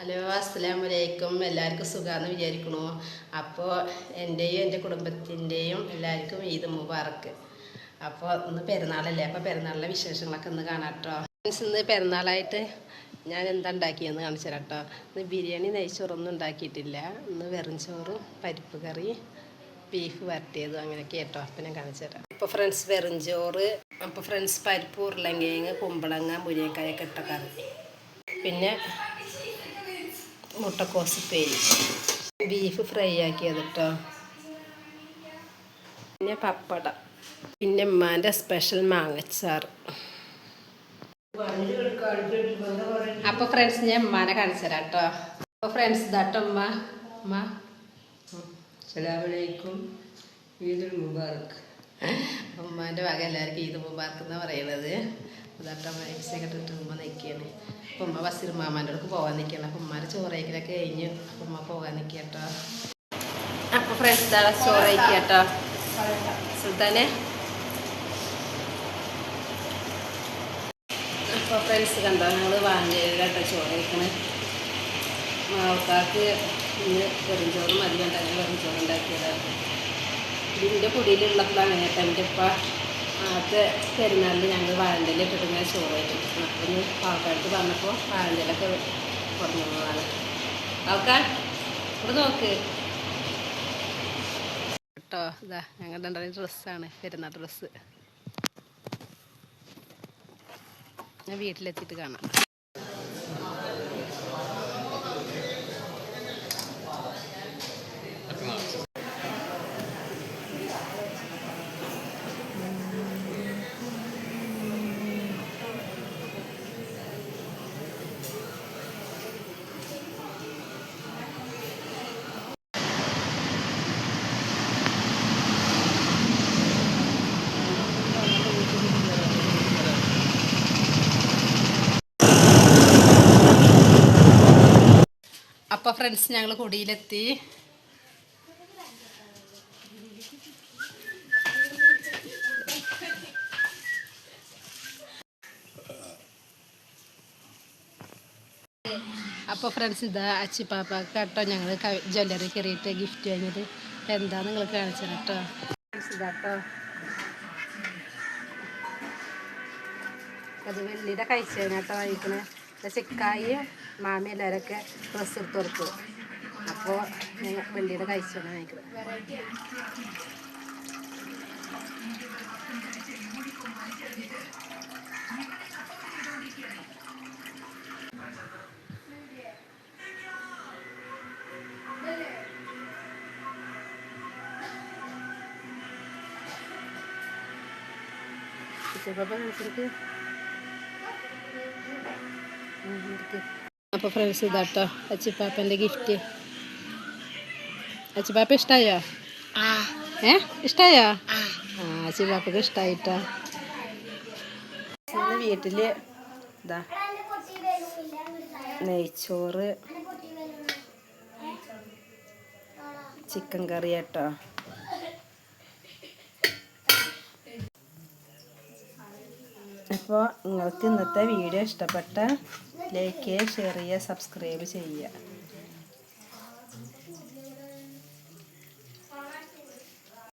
Hello അസ്സലാമലൈക്കും. എല്ലാവർക്കും സുഖമാണെന്ന് വിചാരിക്കണു. അപ്പോൾ എൻ്റെയും എൻ്റെ കുടുംബത്തിൻ്റെയും എല്ലാവർക്കും ഈദ് മുബാറക്ക്. അപ്പോൾ ഇന്ന് പെരുന്നാളല്ലേ, അപ്പോൾ പെരുന്നാളിലെ വിശേഷങ്ങളൊക്കെ ഇന്ന് കാണാം കേട്ടോ. ഇന്ന് പെരുന്നാളായിട്ട് ഞാൻ എന്താ ഉണ്ടാക്കിയെന്ന് കാണിച്ചു തരാം കേട്ടോ. ഇന്ന് ബിരിയാണി നെയ്ച്ചോറൊന്നും ഉണ്ടാക്കിയിട്ടില്ല. ഇന്ന് വെറും ചോറും പരിപ്പ് കറി ബീഫ് വരട്ടിയതും അങ്ങനെയൊക്കെ കേട്ടോ. അപ്പം ഞാൻ കാണിച്ചു തരാം. അപ്പോൾ ഫ്രണ്ട്സ് വെറും ചോറ്, അപ്പോൾ ഫ്രണ്ട്സ് പരിപ്പ് ഉരുളങ്കിഴങ്ങ് കുമ്പളങ്ങ മുരിങ്ങക്കായൊക്കെ ഇട്ട കറി, പിന്നെ മുട്ടക്കോസ് ഉപ്പേരി, ബീഫ് ഫ്രൈ ആക്കിയത് കേട്ടോ, പിന്നെ പപ്പടം, പിന്നെ ഉമ്മാൻ്റെ സ്പെഷ്യൽ മാങ്ങച്ചാറ്. അപ്പോൾ ഫ്രണ്ട്സ് ഞാൻ ഉമ്മാനെ കാണിച്ചു തരാം കേട്ടോ. അപ്പോൾ ഫ്രണ്ട്സ് ഇതാട്ടോ ഉമ്മ. അസ്സലാമലൈക്കും, ഈദ് മുബാറക്ക്. ഉമ്മാൻ്റെ വക എല്ലാവർക്കും ഈദ് മുബാറക്ക് എന്നാണ് പറയുന്നത്. ഇതാട്ടോ മാക്സിയൊക്കെ ഇട്ടിട്ട് ഉമ്മ നിൽക്കുകയാണ്. അപ്പം ഉമ്മ ബസ്സിർ മാമാൻ്റെ അടുത്ത് പോകാൻ നിൽക്കുകയാണ്. അപ്പം ഉമ്മാരെ ചോറയ്ക്കലൊക്കെ കഴിഞ്ഞ് അപ്പം ഉമ്മ പോകാൻ നിൽക്കുക കേട്ടോ. അപ്പോൾ ഫ്രണ്ട്സ് ഇതാ ചോറയ്ക്കുക കേട്ടോ. സുൽത്താനെ അപ്പോൾ ഫ്രണ്ട്സ് കണ്ടോ, ഞങ്ങൾ വാങ്ങിയിട്ടോ ചോറ് കഴിക്കണേ. ആൾക്കാർക്ക് ഇന്ന് വെറും ചോറ് മതി ഉണ്ടാക്കി വെറും ചോറ് ഉണ്ടാക്കിയതാണ്. ഇതിൻ്റെ പൊടിയിലുള്ളപ്പോഴാണ് കേട്ടോ. എൻ്റെ ഇപ്പം ആദ്യത്തെ പെരുന്നാളിൽ ഞങ്ങൾ വാഴന്തല ഇട്ടിട്ട് ഇങ്ങനെ ചോറ് കഴിക്കും. അപ്പം ഒന്ന് ആൾക്കാർക്ക് പറഞ്ഞപ്പോൾ വാഴന്തലൊക്കെ കുറഞ്ഞതാണ്. ആൾക്കാർ ഇവിടെ നോക്ക് കേട്ടോ. ഇതാ ഞങ്ങളുടെ ഉണ്ടായ ഡ്രസ്സാണ്, പെരുന്നാൾ ഡ്രസ്സ്. ഞാൻ വീട്ടിലെത്തിയിട്ട് കാണാം. അപ്പോൾ ഫ്രണ്ട്സ് ഞങ്ങൾ കുടിയിലെത്തി. അപ്പോൾ ഫ്രണ്ട്സ് ഇതാ അച്ചിപ്പാപ്പാക്ക് കേട്ടോ ഞങ്ങൾ ജ്വല്ലറി കയറിയിട്ട് ഗിഫ്റ്റ് വാങ്ങിയത്. എന്താ നിങ്ങൾ കാണിച്ചു കേട്ടോ. ഫ്രണ്ട്സ് ഇതാട്ടോ അത് വെള്ളിയുടെ കഴിച്ചാണ് കേട്ടോ വാങ്ങിക്കണേ. ചിക്കായി മാമി എല്ലാവരൊക്കെ ഡ്രസ്സ് എടുത്ത് കൊടുക്കും. അപ്പോൾ ഞങ്ങൾ വെള്ളിയുടെ കഴിച്ചാണ് വാങ്ങിക്കുന്നത്. അപ്പോൾ ഫ്രണ്ട്സ് ഇതാട്ടോ അച്ചിപ്പാപ്പൻ്റെ ഗിഫ്റ്റ്. അച്ചിപ്പാപ്പ ഇഷ്ടമായോ? ഇഷ്ടമായോ? അച്ചിപ്പാപ്പക്ക് ഇഷ്ടമായിട്ടോ. വീട്ടിൽ ഇതാ നെയ്ച്ചോറ് ചിക്കൻ കറി കേട്ടോ. അപ്പോൾ നിങ്ങൾക്ക് ഇന്നത്തെ വീഡിയോ ഇഷ്ടപ്പെട്ട ലൈക്ക് ചെയ്യുക, ഷെയർ ചെയ്യുക, സബ്സ്ക്രൈബ് ചെയ്യുക.